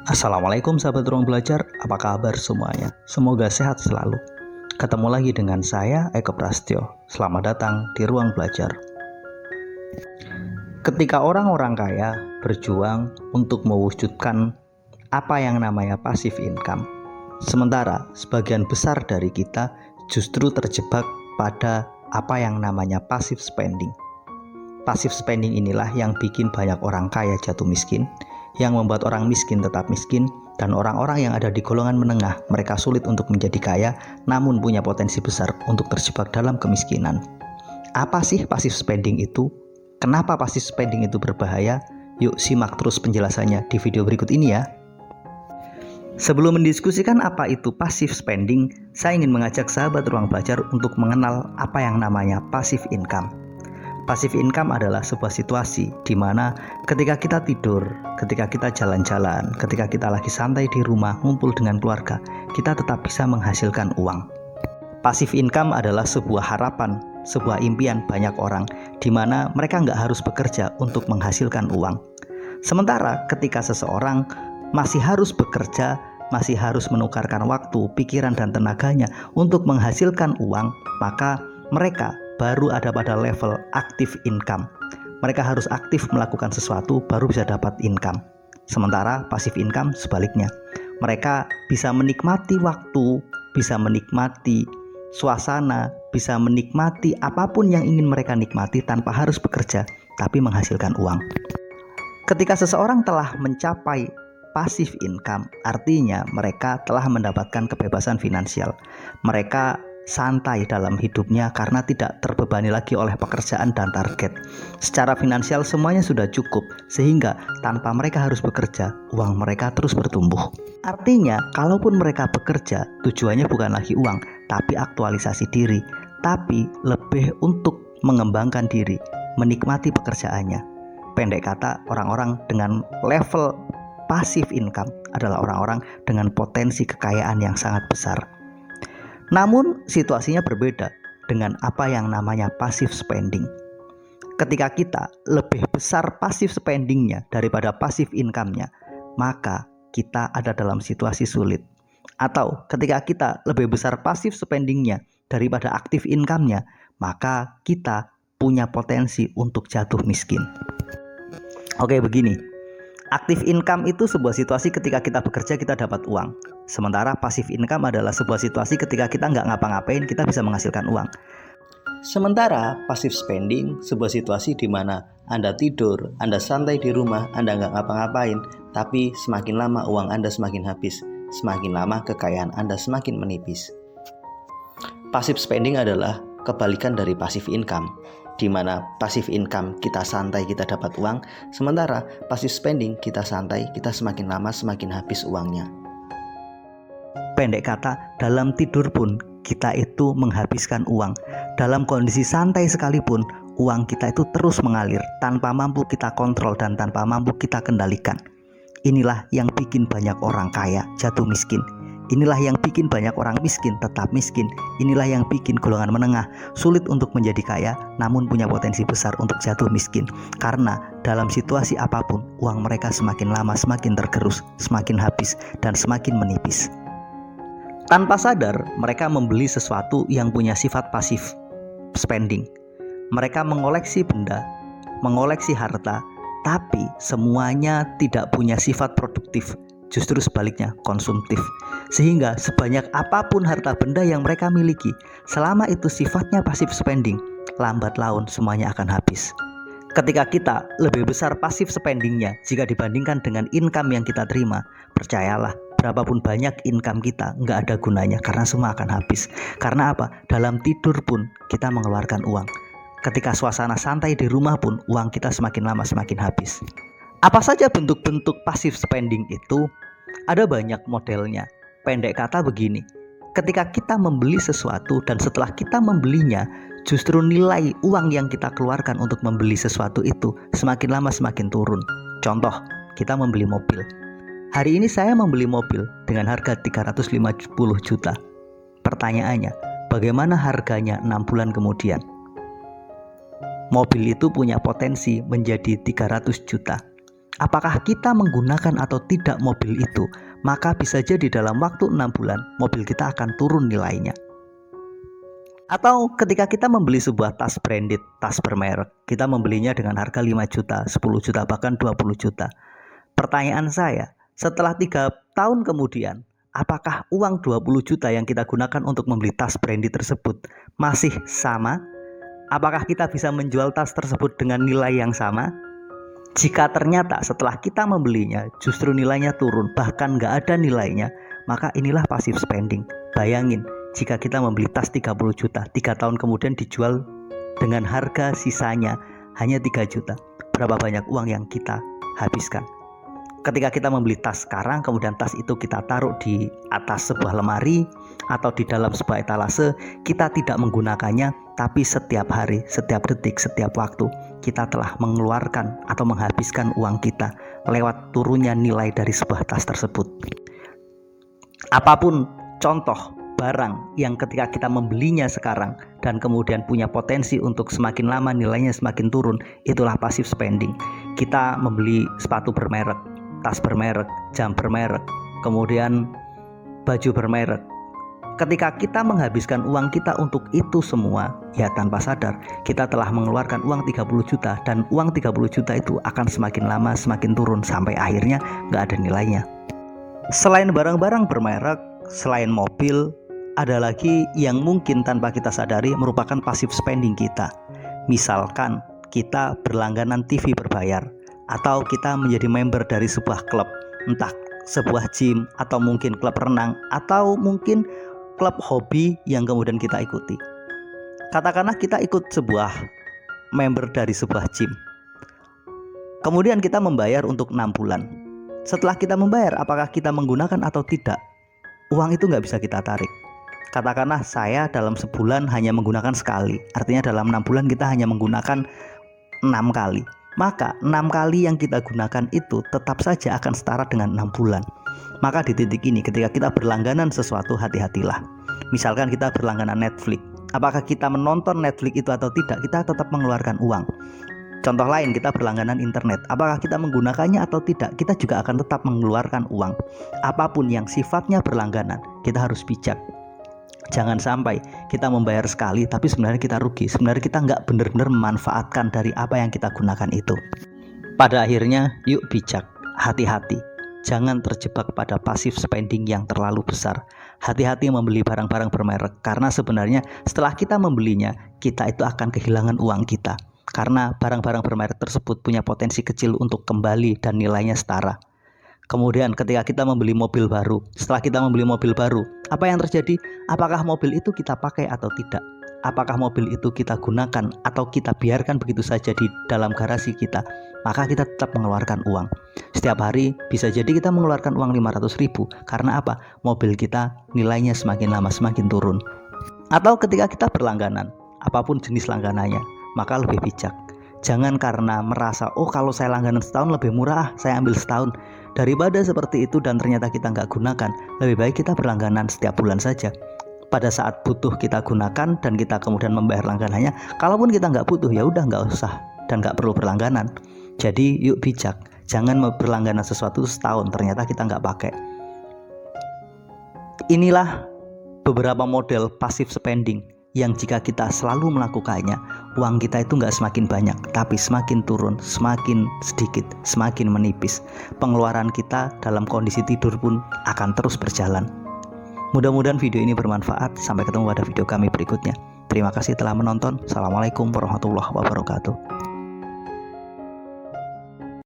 Assalamualaikum sahabat ruang belajar, apa kabar semuanya? Semoga sehat selalu. Ketemu lagi dengan saya, Eko Prastyo. Selamat datang di ruang belajar. Ketika orang-orang kaya berjuang untuk mewujudkan apa yang namanya passive income, sementara sebagian besar dari kita justru terjebak pada apa yang namanya passive spending. Passive spending inilah yang bikin banyak orang kaya jatuh miskin, yang membuat orang miskin tetap miskin, dan orang-orang yang ada di golongan menengah mereka sulit untuk menjadi kaya namun punya potensi besar untuk terjebak dalam kemiskinan. Apa sih passive spending itu? Kenapa passive spending itu berbahaya? Yuk simak terus penjelasannya di video berikut ini ya. Sebelum mendiskusikan apa itu passive spending, saya ingin mengajak sahabat ruang belajar untuk mengenal apa yang namanya passive income. Passive income adalah sebuah situasi di mana ketika kita tidur, ketika kita jalan-jalan, ketika kita lagi santai di rumah ngumpul dengan keluarga, kita tetap bisa menghasilkan uang. Passive income adalah sebuah harapan, sebuah impian banyak orang di mana mereka nggak harus bekerja untuk menghasilkan uang. Sementara ketika seseorang masih harus bekerja, masih harus menukarkan waktu, pikiran dan tenaganya untuk menghasilkan uang, maka mereka baru ada pada level active income. Mereka harus aktif melakukan sesuatu baru bisa dapat income. Sementara passive income sebaliknya. Mereka bisa menikmati waktu, bisa menikmati suasana, bisa menikmati apapun yang ingin mereka nikmati tanpa harus bekerja, tapi menghasilkan uang. Ketika seseorang telah mencapai passive income, artinya mereka telah mendapatkan kebebasan finansial. Mereka santai dalam hidupnya karena tidak terbebani lagi oleh pekerjaan dan target. Secara finansial semuanya sudah cukup, sehingga tanpa mereka harus bekerja, uang mereka terus bertumbuh. Artinya, kalaupun mereka bekerja, tujuannya bukan lagi uang, tapi aktualisasi diri, tapi lebih untuk mengembangkan diri, menikmati pekerjaannya. Pendek kata, orang-orang dengan level passive income adalah orang-orang dengan potensi kekayaan yang sangat besar. Namun situasinya berbeda dengan apa yang namanya passive spending. Ketika kita lebih besar passive spendingnya daripada passive income-nya, maka kita ada dalam situasi sulit. Atau ketika kita lebih besar passive spendingnya daripada active income-nya, maka kita punya potensi untuk jatuh miskin. Oke, begini. Active income itu sebuah situasi ketika kita bekerja kita dapat uang. Sementara passive income adalah sebuah situasi ketika kita nggak ngapa-ngapain kita bisa menghasilkan uang. Sementara passive spending sebuah situasi di mana Anda tidur, Anda santai di rumah, Anda nggak ngapa-ngapain, tapi semakin lama uang Anda semakin habis, semakin lama kekayaan Anda semakin menipis. Passive spending adalah kebalikan dari passive income, di mana passive income kita santai kita dapat uang, sementara passive spending kita santai kita semakin lama semakin habis uangnya. Pendek kata, dalam tidur pun kita itu menghabiskan uang. Dalam kondisi santai sekalipun, uang kita itu terus mengalir tanpa mampu kita kontrol dan tanpa mampu kita kendalikan. Inilah yang bikin banyak orang kaya jatuh miskin. Inilah yang bikin banyak orang miskin tetap miskin. Inilah yang bikin golongan menengah sulit untuk menjadi kaya namun punya potensi besar untuk jatuh miskin. Karena dalam situasi apapun uang mereka semakin lama semakin tergerus, semakin habis dan semakin menipis. Tanpa sadar mereka membeli sesuatu yang punya sifat passive spending. Mereka mengoleksi benda, mengoleksi harta, tapi semuanya tidak punya sifat produktif. Justru sebaliknya, konsumtif. Sehingga sebanyak apapun harta benda yang mereka miliki, selama itu sifatnya passive spending, lambat laun semuanya akan habis. Ketika kita lebih besar passive spendingnya jika dibandingkan dengan income yang kita terima, percayalah, berapapun banyak income kita nggak ada gunanya karena semua akan habis. Karena apa? Dalam tidur pun kita mengeluarkan uang. Ketika suasana santai di rumah pun uang kita semakin lama semakin habis. Apa saja bentuk-bentuk passive spending itu? Ada banyak modelnya. Pendek kata begini, ketika kita membeli sesuatu dan setelah kita membelinya, justru nilai uang yang kita keluarkan untuk membeli sesuatu itu semakin lama semakin turun. Contoh, kita membeli mobil. Hari ini saya membeli mobil dengan harga 350 juta. Pertanyaannya, bagaimana harganya 6 bulan kemudian? Mobil itu punya potensi menjadi 300 juta. apakah kita menggunakan atau tidak mobil itu, maka bisa jadi dalam waktu 6 bulan mobil kita akan turun nilainya. Atau ketika kita membeli sebuah tas branded, tas bermerek, kita membelinya dengan harga 5 juta, 10 juta, bahkan 20 juta. Pertanyaan saya, setelah 3 tahun kemudian, apakah uang 20 juta yang kita gunakan untuk membeli tas branded tersebut masih sama? Apakah kita bisa menjual tas tersebut dengan nilai yang sama? Jika ternyata setelah kita membelinya justru nilainya turun, bahkan nggak ada nilainya, maka inilah passive spending. Bayangin, jika kita membeli tas 30 juta, 3 tahun kemudian dijual dengan harga sisanya hanya 3 juta. Berapa banyak uang yang kita habiskan? Ketika kita membeli tas sekarang, kemudian tas itu kita taruh di atas sebuah lemari atau di dalam sebuah etalase, kita tidak menggunakannya, tapi setiap hari, setiap detik, setiap waktu, kita telah mengeluarkan atau menghabiskan uang kita lewat turunnya nilai dari sebuah tas tersebut. Apapun contoh barang yang ketika kita membelinya sekarang dan kemudian punya potensi untuk semakin lama nilainya semakin turun, itulah passive spending. Kita membeli sepatu bermerek, tas bermerek, jam bermerek, kemudian baju bermerek. Ketika kita menghabiskan uang kita untuk itu semua, ya tanpa sadar kita telah mengeluarkan uang 30 juta, dan uang 30 juta itu akan semakin lama semakin turun sampai akhirnya gak ada nilainya. Selain barang-barang bermerek, selain mobil, ada lagi yang mungkin tanpa kita sadari merupakan passive spending kita. Misalkan kita berlangganan TV berbayar, atau kita menjadi member dari sebuah klub, entah sebuah gym, atau mungkin klub renang, atau mungkin klub hobi yang kemudian kita ikuti. Katakanlah kita ikut sebuah member dari sebuah gym, kemudian kita membayar untuk 6 bulan. Setelah kita membayar, apakah kita menggunakan atau tidak? Uang itu nggak bisa kita tarik. Katakanlah saya dalam sebulan hanya menggunakan sekali, artinya dalam 6 bulan kita hanya menggunakan 6 kali. Maka 6 kali yang kita gunakan itu tetap saja akan setara dengan 6 bulan. Maka di titik ini ketika kita berlangganan sesuatu, hati-hatilah. Misalkan kita berlangganan Netflix, apakah kita menonton Netflix itu atau tidak, kita tetap mengeluarkan uang. Contoh lain, kita berlangganan internet, apakah kita menggunakannya atau tidak, kita juga akan tetap mengeluarkan uang. Apapun yang sifatnya berlangganan, kita harus bijak. Jangan sampai kita membayar sekali tapi sebenarnya kita rugi. Sebenarnya kita nggak benar-benar memanfaatkan dari apa yang kita gunakan itu. Pada akhirnya yuk bijak, hati-hati. Jangan terjebak pada passive spending yang terlalu besar. Hati-hati membeli barang-barang bermerek, karena sebenarnya setelah kita membelinya, kita itu akan kehilangan uang kita. Karena barang-barang bermerek tersebut punya potensi kecil untuk kembali dan nilainya setara. Kemudian ketika kita membeli mobil baru, setelah kita membeli mobil baru, apa yang terjadi? Apakah mobil itu kita pakai atau tidak? Apakah mobil itu kita gunakan atau kita biarkan begitu saja di dalam garasi kita? Maka kita tetap mengeluarkan uang. Setiap hari bisa jadi kita mengeluarkan uang 500.000. Karena apa? Mobil kita nilainya semakin lama semakin turun. Atau ketika kita berlangganan, apapun jenis langganannya, maka lebih bijak. Jangan karena merasa, oh kalau saya langganan setahun lebih murah, saya ambil setahun. Daripada seperti itu dan ternyata kita nggak gunakan, lebih baik kita berlangganan setiap bulan saja. Pada saat butuh kita gunakan dan kita kemudian membayar langganannya. Kalaupun kita nggak butuh, ya udah nggak usah dan nggak perlu berlangganan. Jadi yuk bijak, jangan berlangganan sesuatu setahun ternyata kita nggak pakai. Inilah beberapa model passive spending yang jika kita selalu melakukannya, uang kita itu nggak semakin banyak, tapi semakin turun, semakin sedikit, semakin menipis. Pengeluaran kita dalam kondisi tidur pun akan terus berjalan. Mudah-mudahan video ini bermanfaat. Sampai ketemu pada video kami berikutnya. Terima kasih telah menonton. Assalamualaikum warahmatullahi wabarakatuh.